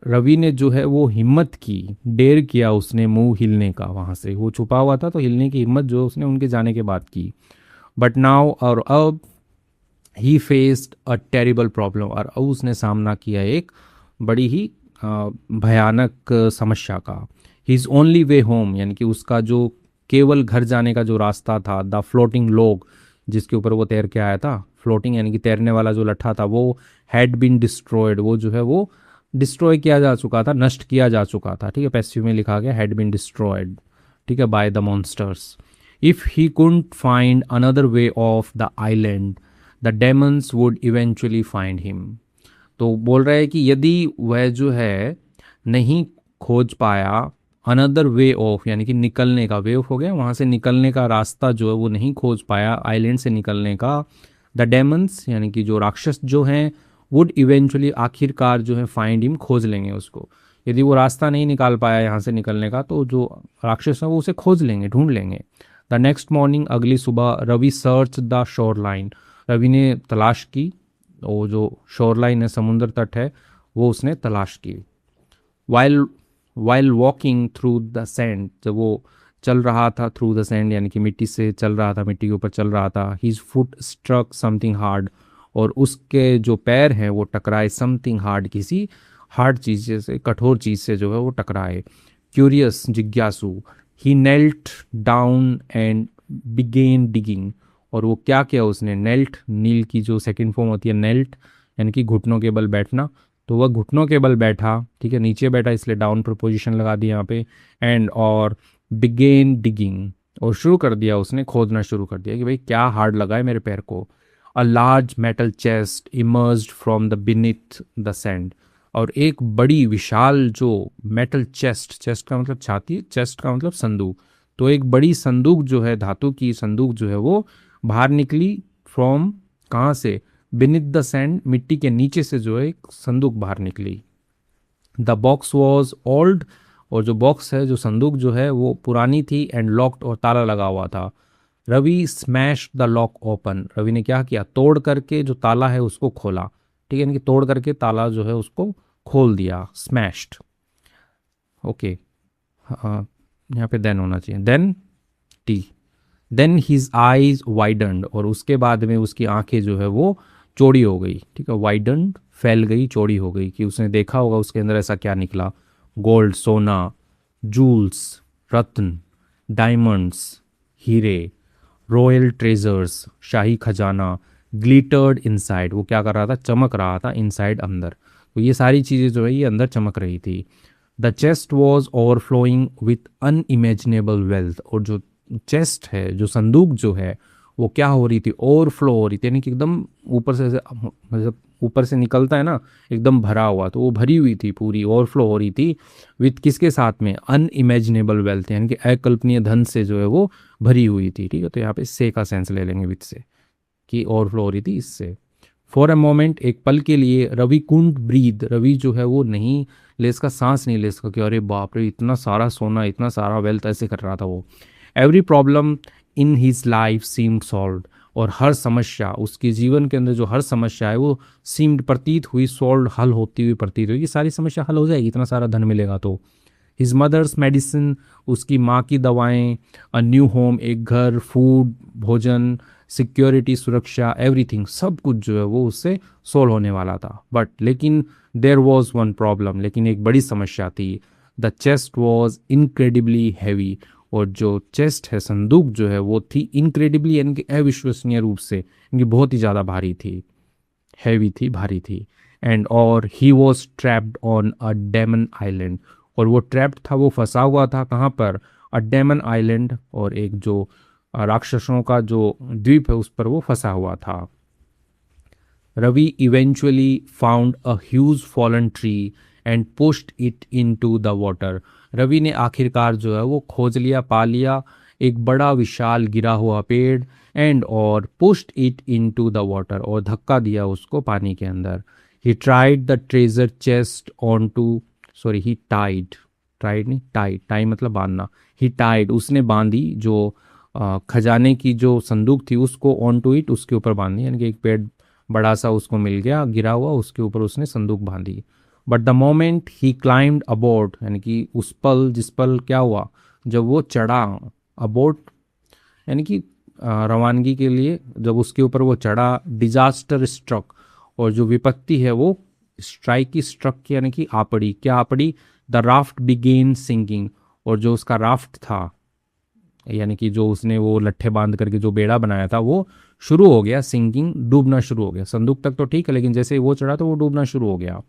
रवि ने जो है वो हिम्मत की, डेयर किया उसने मूव, हिलने का, वहां से वो छुपा हुआ था तो हिलने की हिम्मत जो उसने उनके जाने के बाद की। बट नाउ, और अब, ही फेस्ड अ टेरिबल प्रॉब्लम, और अब उसने सामना किया एक बड़ी ही भयानक समस्या का। हिज ओनली वे होम यानी कि उसका जो केवल घर जाने का जो रास्ता था, द फ्लोटिंग लॉग जिसके ऊपर वो तैर के आया था, फ्लोटिंग यानी कि तैरने वाला जो लट्ठा था, वो हैड बीन डिस्ट्रॉयड, वो जो है वो डिस्ट्रॉय किया जा चुका था, नष्ट किया जा चुका था, ठीक है, पैसिव में लिखा गया हैड बीन डिस्ट्रॉयड, ठीक है, by the monsters. If he couldn't find another way of the island, the Demons would eventually find him, तो बोल रहा है कि यदि वह जो है नहीं खोज पाया अनदर वे ऑफ यानी कि निकलने का, वे ऑफ हो गया वहाँ से निकलने का रास्ता जो है वो नहीं खोज पाया आइलैंड से निकलने का, द डेमन्स यानी कि जो राक्षस जो हैं, वुड इवेंचुअली आखिरकार जो है फाइंड हिम, खोज लेंगे उसको, यदि वो रास्ता नहीं निकाल पाया यहाँ से निकलने का तो जो राक्षस है वो उसे खोज लेंगे, ढूंढ लेंगे। द नेक्स्ट मॉर्निंग, अगली सुबह, Ravi search the shoreline, Ravi ने तलाश की, वो जो शोर लाइन है, समुद्र तट है, वो उसने तलाश की। While while walking through the sand, जब वो चल रहा था थ्रू द सैंड यानी कि मिट्टी से चल रहा था, मिट्टी के ऊपर चल रहा था, his foot struck something hard, और उसके जो पैर हैं वो टकराए समथिंग हार्ड, किसी हार्ड चीज़ से, कठोर चीज़ से जो है वो टकराए। क्यूरियस, जिज्ञासु, he knelt down and began digging, और वो क्या किया उसने, नेल्ट, नील की जो सेकंड फॉर्म होती है नेल्ट यानी कि घुटनों के बल बैठना, तो वह घुटनों के बल बैठा, ठीक है, नीचे बैठा इसलिए डाउन प्रपोजिशन लगा दी यहाँ पे, एंड और बिगेन डिगिंग, और शुरू कर दिया उसने, खोदना शुरू कर दिया कि भाई क्या हार्ड लगा है मेरे पैर को। A large metal chest emerged from the beneath the sand, और एक बड़ी विशाल जो मेटल चेस्ट, चेस्ट का मतलब छाती, चेस्ट का मतलब संदूक, तो एक बड़ी संदूक जो है, धातु की संदूक जो है वो बाहर निकली, फ्रॉम, कहाँ से, बीनीथ द सैंड, मिट्टी के नीचे से जो है एक संदूक बाहर निकली। द बॉक्स वॉज ओल्ड, और जो बॉक्स है, जो संदूक जो है वो पुरानी थी, एंड लॉक्ड, और ताला लगा हुआ था। Ravi smash the lock open, Ravi ने क्या किया, तोड़ करके जो ताला है उसको खोला, ठीक है, यानी कि तोड़ करके ताला जो है उसको खोल दिया, स्मैश्ड, ओके, यहाँ पे देन होना चाहिए, देन टी, देन हिज आईज वाइडन्ड, और उसके बाद में उसकी आंखें जो है वो चौड़ी हो गई, ठीक है, वाइडन्ड, फैल गई, चौड़ी हो गई, कि उसने देखा होगा उसके अंदर ऐसा क्या निकला, गोल्ड, सोना, जूल्स, रत्न, डायमंड्स, हीरे, रॉयल ट्रेजर्स, शाही खजाना, ग्लिटर्ड इनसाइड, वो क्या कर रहा था, चमक रहा था, इनसाइड, अंदर, तो ये सारी चीज़ें जो है ये अंदर चमक रही थी। The chest was overflowing with unimaginable wealth, और जो चेस्ट है, जो संदूक जो है वो क्या हो रही थी, ओवरफ्लो हो रही थी, यानी कि एकदम ऊपर से, मतलब ऊपर से निकलता है ना, एकदम भरा हुआ, तो वो भरी हुई थी पूरी, ओवरफ्लो हो रही थी, विथ किसके साथ में, अनइमेजिनेबल वेल्थ यानी कि अकल्पनीय धन से जो है वो भरी हुई थी, ठीक है, तो यहाँ पे से का सेंस ले लेंगे विथ से, कि ओवरफ्लो हो रही थी इससे। फॉर अ मोमेंट, एक पल के लिए, रवि कुंड ब्रीद, रवि जो है वो नहीं ले इसका, सांस नहीं ले इसका, कि अरे बाप रे इतना सारा सोना, इतना सारा वेल्थ, ऐसे कर रहा था वो। Every problem in his life seemed solved, और हर समस्या उसके जीवन के अंदर जो हर समस्या है वो सीम्ड प्रतीत हुई, सॉल्व्ड हल होती हुई प्रतीत हुई, ये सारी समस्या हल हो जाएगी, इतना सारा धन मिलेगा तो। हिज मदर्स मेडिसिन, उसकी माँ की दवाएं, अ न्यू होम, एक घर, फूड भोजन, सिक्योरिटी सुरक्षा, एवरीथिंग सब कुछ जो है वो उससे सोल्व होने वाला था। बट लेकिन देयर वॉज वन प्रॉब्लम, लेकिन एक बड़ी समस्या थी। The chest was incredibly heavy, और जो चेस्ट है, संदूक जो है वो थी इनक्रेडिबली यानी कि अविश्वसनीय रूप से, इनकी बहुत ही ज़्यादा भारी थी, हैवी थी, भारी थी। एंड और he was trapped on a demon island, और वो ट्रैप्ड था, वो फंसा हुआ था कहाँ पर, अ डेमन आइलैंड, और एक जो राक्षसों का जो द्वीप है उस पर वो फंसा हुआ था। Ravi eventually found a huge fallen tree and pushed it into the water. Ravi ने आखिरकार जो है वो खोज लिया, पा लिया एक बड़ा विशाल गिरा हुआ पेड़, एंड और pushed it into the water, और धक्का दिया उसको पानी के अंदर। He tried the treasure chest on to, sorry he tied, tried नहीं, टाइड, टाई मतलब बांधना, ही टाइड उसने बांधी जो खजाने की जो संदूक थी उसको ऑन टू इट, उसके ऊपर बांधी, यानी कि एक पेड़ बड़ा सा उसको मिल गया गिरा हुआ, उसके ऊपर उसने संदूक बांधी। But the moment he climbed aboard, यानी कि उस पल, जिस पल क्या हुआ, जब वो चढ़ा, अबोर्ड यानी कि रवानगी के लिए, जब उसके ऊपर वो चढ़ा, डिजास्टर स्ट्रक, और जो विपत्ति है वो स्ट्राइक की, स्ट्रक की यानी कि आ पड़ी, क्या आ पड़ी, द राफ्ट बिगेन सिंकिंग, और जो उसका राफ्ट था यानी कि जो उसने वो लट्ठे बांध करके जो बेड़ा बनाया था वो शुरू हो गया सिंकिंग, डूबना शुरू हो गया। संदूक तक तो ठीक है, लेकिन जैसे ही वो चढ़ा तो वो डूबना शुरू हो गया।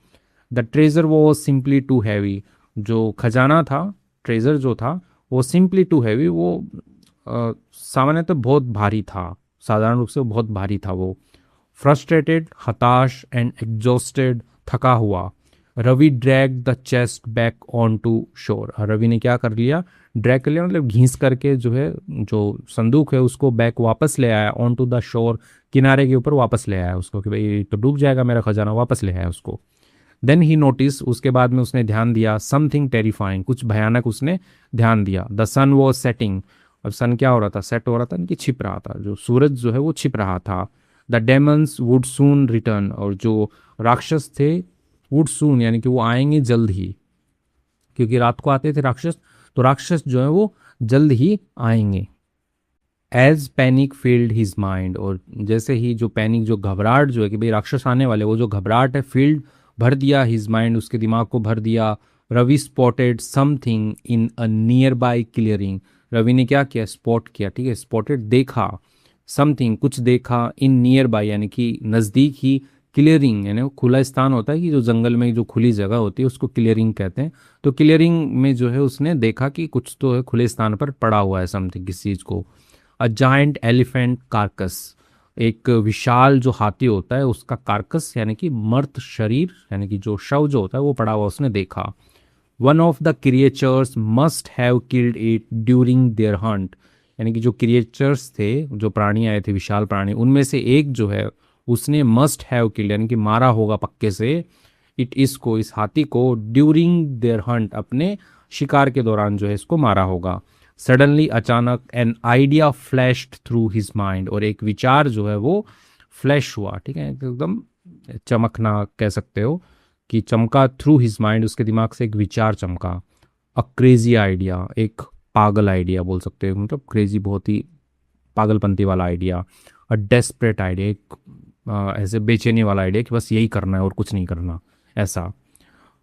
The treasure was simply too heavy, जो खजाना था, ट्रेजर जो था वो सिंपली टू हैवी, वो सामान्यतः बहुत भारी था, साधारण रूप से वो बहुत भारी था वो। फ्रस्ट्रेटेड, हताश, एंड एग्जॉस्टेड, थका हुआ, Ravi drag the chest back on to shore. Ravi ने क्या कर लिया, ड्रैग कर लिया मतलब घींच करके जो है, जो संदूक है उसको बैक वापस ले आया, ऑन टू द शोर, किनारे के ऊपर वापस ले आया उसको, कि भाई ये तो डूब जाएगा मेरा खजाना, वापस ले आया उसको। देन ही नोटिस, उसके बाद में उसने ध्यान दिया, समथिंग टेरिफाइंग, कुछ भयानक उसने ध्यान दिया। द सन वॉज सेटिंग, और सन क्या हो रहा था, सेट हो रहा था, कि छिप रहा था, जो सूरज जो है वो छिप रहा था। The Demons would soon return, और जो राक्षस थे वुड सून यानी कि वो आएंगे जल्द ही, क्योंकि रात को आते थे राक्षस, तो राक्षस जो है वो जल्द ही आएंगे। As panic filled his mind, और जैसे ही जो पैनिक, जो घबराहट जो है कि भाई राक्षस आने वाले, वो जो घबराहट है फील्ड भर दिया, हिज माइंड उसके दिमाग को भर दिया। Ravi spotted something in a nearby clearing, Ravi ने क्या किया, स्पॉट किया, ठीक है, स्पॉटेड देखा, समथिंग कुछ देखा, इन नियर बाय यानी कि नज़दीक ही, क्लियरिंग यानी वो खुला स्थान होता है कि जो जंगल में जो खुली जगह होती है उसको क्लियरिंग कहते हैं। तो क्लियरिंग में जो है उसने देखा कि कुछ तो है खुले स्थान पर पड़ा हुआ है, समथिंग किसी चीज़ को। अ जाइंट एलिफेंट कार्कस, एक विशाल जो हाथी होता है उसका कार्कस यानी कि मर्त शरीर, यानी कि जो शव जो होता है वो पड़ा हुआ उसने देखा। One of the creatures must have killed it during their Hunt, यानी कि जो क्रिएचर्स थे, जो प्राणी आए थे, विशाल प्राणी, उनमें से एक जो है उसने मस्ट हैव किल्ड यानी कि मारा होगा पक्के से, इट इसको, इस हाथी को, ड्यूरिंग देयर हंट अपने शिकार के दौरान जो है इसको मारा होगा। सडनली अचानक, an idea flashed through his mind, और एक विचार जो है वो फ्लैश हुआ, ठीक है, एकदम चमकना कह सकते हो कि चमका, थ्रू हिज माइंड उसके दिमाग से एक विचार चमका। अ क्रेजी आइडिया, एक पागल आइडिया बोल सकते हो, मतलब क्रेजी बहुत ही पागलपंती वाला आइडिया। अ डेस्परेट आइडिया, एक ऐसे बेचैनी वाला आइडिया कि बस यही करना है और कुछ नहीं करना, ऐसा।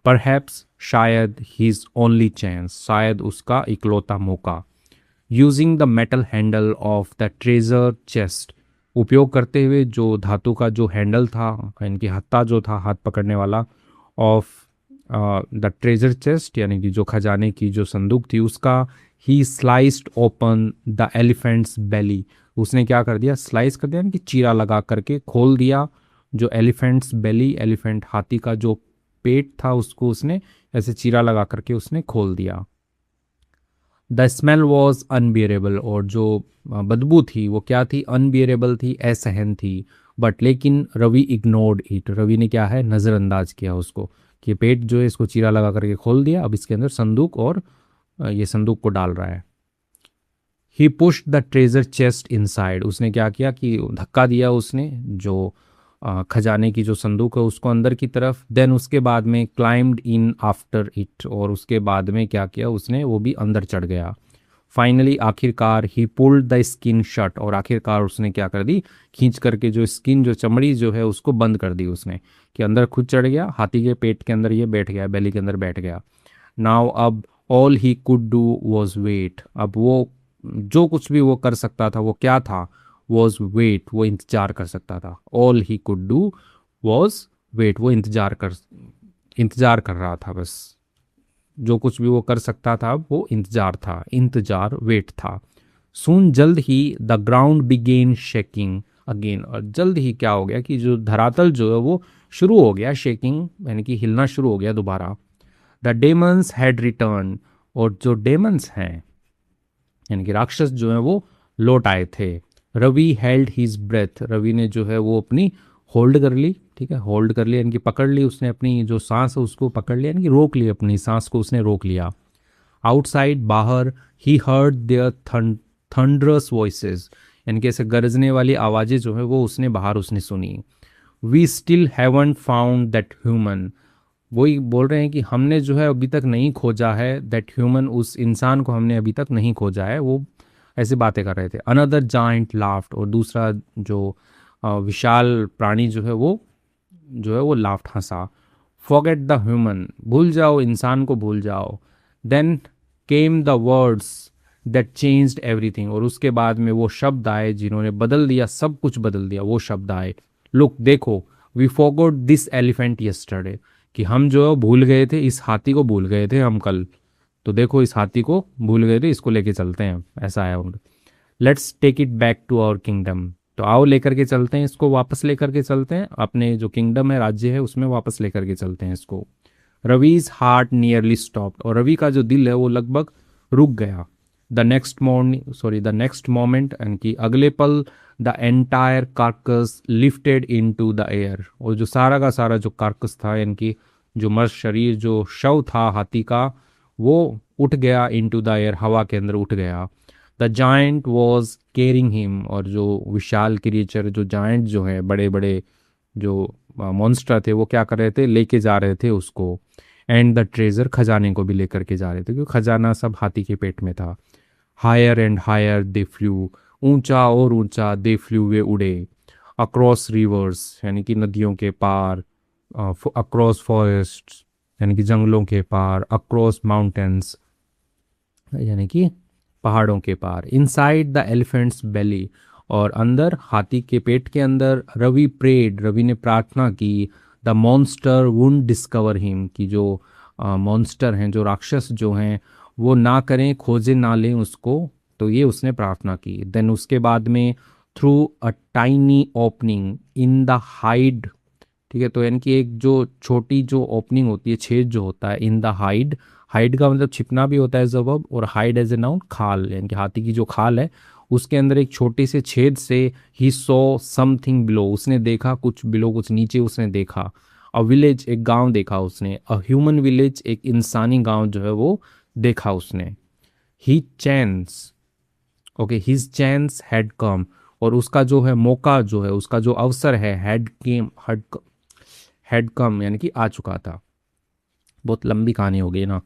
परहैप्स, शायद, हिज ओनली चांस, शायद उसका इकलौता मौका। Using the metal handle of the treasure chest, उपयोग करते हुए जो धातु का जो हैंडल था, इनकी हत्था जो था, हाथ पकड़ने वाला, ऑफ द ट्रेजर चेस्ट यानी कि जो खजाने की जो संदूक थी उसका। ही स्लाइस्ड ओपन द एलिफेंट्स बेली, उसने क्या कर दिया, स्लाइस कर दिया यानी कि चीरा लगा करके खोल दिया जो एलिफेंट्स बेली, एलिफेंट हाथी का जो पेट था उसको उसने ऐसे चीरा लगा करके उसने खोल दिया। द स्मेल वॉज अनबियरेबल, और जो बदबू थी वो क्या थी, अनबियरेबल थी, असहन थी। बट लेकिन रवि इग्नोर्ड इट, रवि ने क्या है, नज़रअंदाज किया उसको, कि पेट जो है इसको चीरा लगा करके खोल दिया, अब इसके अंदर संदूक, और ये संदूक को डाल रहा है। He pushed the treasure chest inside, उसने क्या किया कि धक्का दिया उसने जो खजाने की जो संदूक है उसको अंदर की तरफ। देन उसके बाद में क्लाइम्ड इन आफ्टर इट, और उसके बाद में क्या किया उसने, वो भी अंदर चढ़ गया। फाइनली आखिरकार ही पुल्ड द स्किन शट, और आखिरकार उसने क्या कर दी, खींच करके जो स्किन जो चमड़ी जो है उसको बंद कर दी उसने, कि अंदर खुद चढ़ गया, हाथी के पेट के अंदर ये बैठ गया, बेली के अंदर बैठ गया। नाउ अब all he could do was wait, अब वो जो कुछ भी वो कर सकता था वो क्या था, वॉज वेट, वो इंतजार कर सकता था। All he could do was wait, वो इंतजार कर रहा था बस, जो कुछ भी वो कर सकता था वो इंतजार था, इंतजार वेट था। सून जल्द ही the ground began shaking again, और जल्द ही क्या हो गया कि जो धरातल जो है वो शुरू हो गया शेकिंग, यानी कि हिलना शुरू हो गया दोबारा। द डेमन्स हैड रिटर्न, और जो डेमन्स हैं यानी कि राक्षस जो है वो लौट आए थे। Ravi held his breath, Ravi ने जो है वो अपनी होल्ड कर ली, ठीक है, होल्ड कर लिया यानी कि पकड़ ली उसने, अपनी जो सांस है उसको पकड़ लिया, यानी कि रोक ली, अपनी सांस को उसने रोक लिया। आउटसाइड बाहर he heard their thunderous voices, यानी कि ऐसे गरजने वाली आवाज़ें जो है वो उसने बाहर उसने सुनी। We still haven't found that human, वही बोल रहे हैं कि हमने जो है अभी तक नहीं खोजा है, दैट ह्यूमन, उस इंसान को हमने अभी तक नहीं खोजा है, वो ऐसे बातें कर रहे थे। अनदर जाइंट लाफ्ट, और दूसरा जो विशाल प्राणी जो है वो लाफ्ट, हंसा। फॉरगेट द ह्यूमन, भूल जाओ इंसान को, भूल जाओ। Then came the words that changed everything, और उसके बाद में वो शब्द आए जिन्होंने बदल दिया, सब कुछ बदल दिया, वो शब्द आए। लुक देखो, we forgot this elephant yesterday, कि हम जो है भूल गए थे, इस हाथी को भूल गए थे हम कल, तो देखो इस हाथी को भूल गए थे, इसको लेके चलते हैं, ऐसा है। Let's take it back to our kingdom, तो आओ लेकर के चलते हैं इसको, वापस लेकर के चलते हैं अपने जो किंगडम है, राज्य है, उसमें वापस लेकर के चलते हैं इसको। रवीज हार्ट नियरली स्टॉप्ड, और रवि का जो दिल है वो लगभग रुक गया। द नेक्स्ट मोमेंट, यानी कि अगले पल, the entire carcass lifted into the air, और जो सारा का सारा जो कार्कस था, यानी कि जो मर्द शरीर, जो शव था हाथी का, वो उठ गया इन टू द एयर, हवा के अंदर उठ गया। The giant was caring him, और जो विशाल क्रिएचर, जो जाइंट जो है, बड़े बड़े जो मॉन्स्टर थे, वो क्या कर रहे थे, लेके जा रहे थे उसको। एंड द ट्रेजर, खजाने को भी लेकर के जा रहे थे, क्योंकि खजाना सब हाथी के पेट में था। Higher and higher they flew, ऊंचा और ऊंचा, दे फ्लू, वे उड़े। अक्रॉस रिवर्स, यानी कि नदियों के पार, अक्रॉस फॉरेस्ट, यानी कि जंगलों के पार, अक्रॉस माउंटेन्स, यानी कि पहाड़ों के पार। इनसाइड द एलिफेंट्स बेली, और अंदर हाथी के पेट के अंदर। रवि प्रेड, रवि ने प्रार्थना की। The monster would discover him, कि जो मॉन्स्टर हैं, जो राक्षस जो हैं, वो ना करें, खोजे ना लें उसको, तो ये उसने प्रार्थना की। देन उसके बाद में through a tiny opening in the hide, ठीक है, तो यानी कि एक जो छोटी जो ओपनिंग होती है, छेद जो होता है, इन द हाइड, हाइड का मतलब छिपना भी होता है एज अ वर्ब, और हाइड एज ए नाउन, खाल, यानी कि हाथी की जो खाल है उसके अंदर एक छोटे से छेद से ही सॉ समथिंग बिलो, उसने देखा कुछ बिलो, कुछ नीचे उसने देखा। अ विलेज, एक गांव देखा उसने। अ ह्यूमन विलेज, एक इंसानी गांव जो है वो देखा उसने। He chance, okay, his chance had come, और उसका जो है मौका जो है, उसका जो अवसर है, हैड कम, यानी कि आ चुका था। बहुत लंबी कहानी हो गई ना,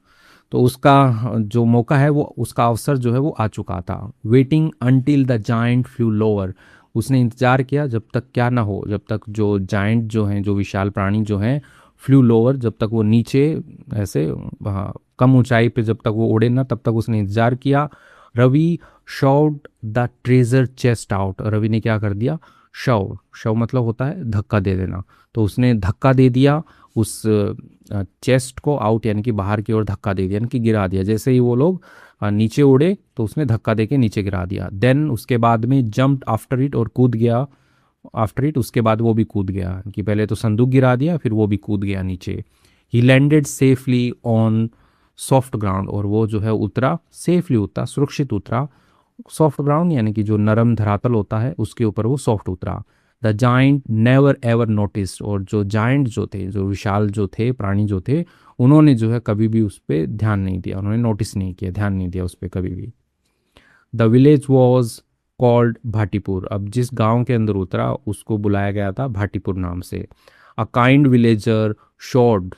तो उसका जो मौका है वो, उसका अवसर जो है वो आ चुका था। Waiting until the giant flu lower, उसने इंतजार किया जब तक क्या ना हो, जब तक जो जाइंट जो हैं, जो विशाल प्राणी जो हैं, फ्लू लोअर, जब तक वो नीचे ऐसे कम ऊंचाई पे जब तक वो उड़े ना, तब तक उसने इंतजार किया। Ravi shot the treasure chest out, Ravi ने क्या कर दिया, शव, शव मतलब होता है धक्का दे देना, तो उसने धक्का दे दिया उस चेस्ट को आउट, यानी कि बाहर की ओर धक्का दे दिया, यानी कि गिरा दिया। जैसे ही वो लोग नीचे उड़े तो उसने धक्का दे के नीचे गिरा दिया। देन उसके बाद में जंप्ड आफ्टर इट, और कूद गया आफ्टर इट, उसके बाद वो भी कूद गया, कि पहले तो संदूक गिरा दिया फिर वो भी कूद गया नीचे। ही landed safely on soft ground, और वो जो है उतरा, सेफली उतरा, सुरक्षित उतरा। सॉफ्ट ग्राउंड यानी कि जो नरम धरातल होता है उसके ऊपर वो सॉफ्ट उतरा। The giant never ever notice, और जो जाइंट जो थे, जो विशाल जो थे, प्राणी जो थे, उन्होंने जो है कभी भी उस पर ध्यान नहीं दिया, उन्होंने नोटिस नहीं किया, ध्यान नहीं दिया उस पर कभी भी। The village was called Bhatipur. अब जिस गांव के अंदर उतरा उसको बुलाया गया था भाटीपुर नाम से। अ काइंड विलेजर शोड,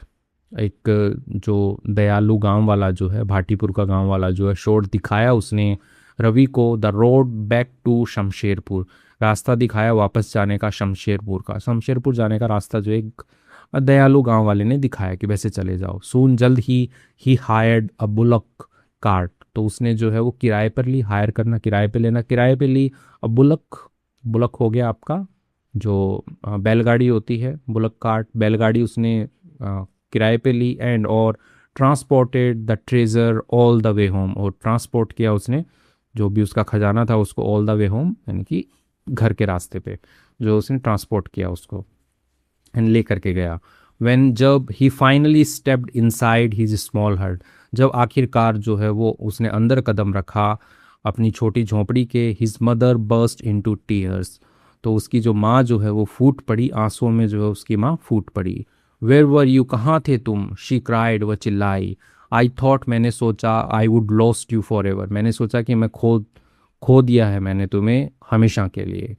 एक जो दयालु गांव वाला जो है, भाटीपुर का गांव वाला जो है, शोड दिखाया उसने रवि को the road back to Shamsherpur, रास्ता दिखाया वापस जाने का शमशेरपुर का। शमशेरपुर जाने का रास्ता जो एक दयालु गांव वाले ने दिखाया कि वैसे चले जाओ। सून जल्द ही हायर्ड अ बुलक कार्ट, तो उसने जो है वो किराए पर ली, हायर करना किराए पे लेना, किराए पे ली। अब बुलक, बुलक हो गया आपका जो बैलगाड़ी होती है, बुलक कार्ट बैलगाड़ी उसने किराए पे ली। एंड और transported the treasure all the way home, और ट्रांसपोर्ट किया उसने जो भी उसका खजाना था उसको ऑल द वे होम, यानी कि घर के रास्ते पे जो उसने ट्रांसपोर्ट किया उसको एंड ले करके गया। व्हेन जब he finally stepped inside his small hut, जब आखिरकार जो है वो उसने अंदर कदम रखा अपनी छोटी झोंपड़ी के, his mother burst into tears, तो उसकी जो माँ जो है वो फूट पड़ी, आंसुओं में जो है उसकी माँ फूट पड़ी। वेयर वर यू, कहाँ थे तुम, शी क्राइड, वह चिल्लाई। आई थॉट, मैंने सोचा, I would lost you for ever, मैंने सोचा कि मैं खो दिया है मैंने तुम्हें हमेशा के लिए।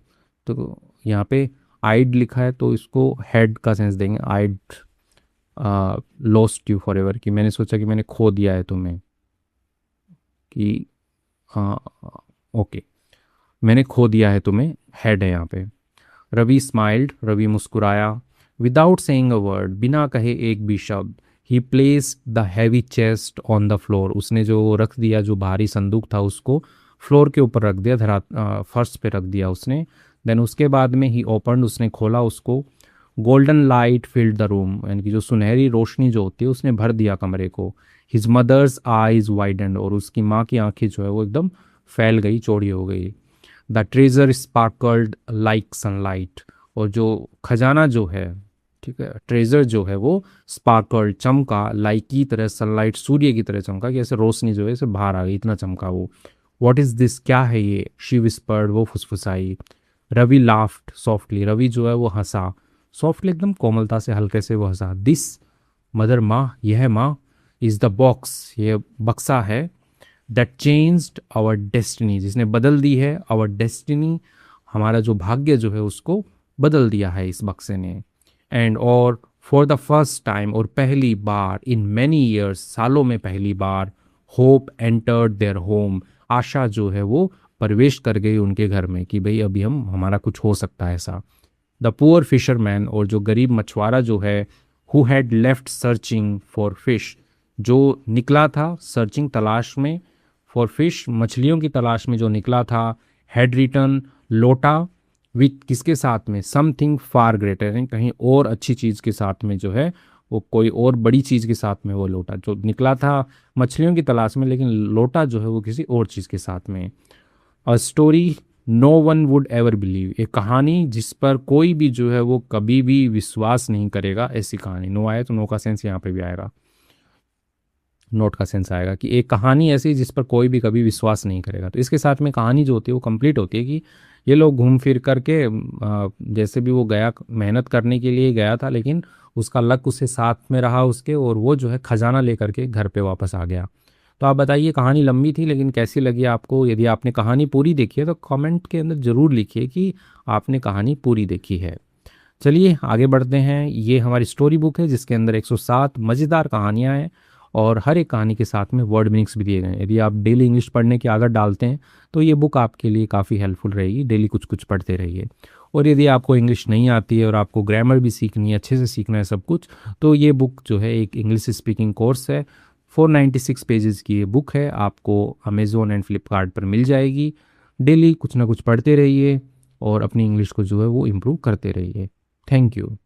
तो यहाँ पे आइड लिखा है तो इसको हेड का सेंस देंगे, आइड लॉस्ट यू फॉर एवर, कि मैंने सोचा कि मैंने खो दिया है तुम्हें, कि हाँ ओके, मैंने खो दिया है तुम्हें, हेड है यहाँ पे। रवि स्माइल्ड, रवि मुस्कुराया। विदाउट सेइंग अ वर्ड, बिना कहे एक भी शब्द। ही placed the heavy chest on the floor, उसने जो रख दिया, जो भारी संदूक था उसको फ्लोर के ऊपर रख दिया, फर्श पे रख दिया उसने। देन उसके बाद में ही ओपन, उसने खोला उसको। Golden light filled the room, यानी कि जो सुनहरी रोशनी जो होती है उसने भर दिया कमरे को। हिज मदर्स आईज वाइडन, और उसकी माँ की आंखें जो है वो एकदम फैल गई, चौड़ी हो गई। The treasure sparkled like sunlight, और जो खजाना जो है, ठीक है, ट्रेजर जो है वो स्पार्कल्ड, चमका, लाइक की तरह, सनलाइट सूर्य की तरह चमका, कि ऐसे रोशनी जो है इसे बाहर आ गई, इतना चमका वो। व्हाट इज दिस, क्या है ये, शी विस्पर्ड, वो फुसफुसाई। रवि लाफ्ड सॉफ्टली, रवि जो है वो हंसा सॉफ्टली, एकदम कोमलता से, हल्के से वो हंसा। दिस मदर, माँ, यह माँ, इज द बॉक्स, ये बक्सा है, दैट चेंज्ड आवर डेस्टिनी, जिसने बदल दी है आवर डेस्टिनी, हमारा जो भाग्य जो है उसको बदल दिया है इस बक्से ने। एंड और फॉर द फर्स्ट टाइम, और पहली बार, इन मैनी ईयर्स, सालों में पहली बार, होप एंटर्ड देयर होम, आशा जो है वो प्रवेश कर गई उनके घर में, कि भाई अभी हमारा कुछ हो सकता है ऐसा। द पुअर फिशरमैन, और जो गरीब मछुआरा जो है, who had left searching for fish, जो निकला था सर्चिंग, तलाश में, फॉर फिश, मछलियों की तलाश में जो निकला था, हैड रिटर्न, लौटा, विथ किसके साथ में, समथिंग फार ग्रेटर, कहीं और अच्छी चीज़ के साथ में जो है वो, कोई और बड़ी चीज़ के साथ में वो लौटा, जो निकला था मछलियों की तलाश में लेकिन लौटा जो है वो किसी और चीज़ के साथ में। A story no one would ever believe, एक कहानी जिस पर कोई भी जो है वो कभी भी विश्वास नहीं करेगा, ऐसी कहानी। नो आया तो नो का सेंस यहाँ पे भी आएगा, नोट का सेंस आएगा, कि एक कहानी ऐसी जिस पर कोई भी कभी विश्वास नहीं करेगा। तो इसके साथ में कहानी जो होती है वो कंप्लीट होती है, कि ये लोग घूम फिर करके जैसे भी वो गया, मेहनत करने के लिए गया था, लेकिन उसका लक उससे साथ में रहा उसके, और वो जो है खजाना लेकर के घर पे वापस आ गया। तो आप बताइए, कहानी लंबी थी लेकिन कैसी लगी आपको? यदि आपने कहानी पूरी देखी है तो कमेंट के अंदर ज़रूर लिखिए कि आपने कहानी पूरी देखी है। चलिए आगे बढ़ते हैं। ये हमारी स्टोरी बुक है जिसके अंदर 107 मज़ेदार कहानियाँ हैं, और हर एक कहानी के साथ में वर्ड मीनिंग्स भी दिए गए हैं। यदि आप डेली इंग्लिश पढ़ने की आदत डालते हैं तो ये बुक आपके लिए काफ़ी हेल्पफुल रहेगी। डेली कुछ कुछ पढ़ते रहिए। और यदि आपको इंग्लिश नहीं आती है और आपको ग्रामर भी सीखनी है, अच्छे से सीखना है सब कुछ, तो ये बुक जो है एक इंग्लिश स्पीकिंग कोर्स है। 496 पेजेस की ये बुक है, आपको अमेज़ोन एंड फ्लिपकार्ट पर मिल जाएगी। डेली कुछ ना कुछ पढ़ते रहिए और अपनी इंग्लिश को जो है वो इम्प्रूव करते रहिए। Thank you.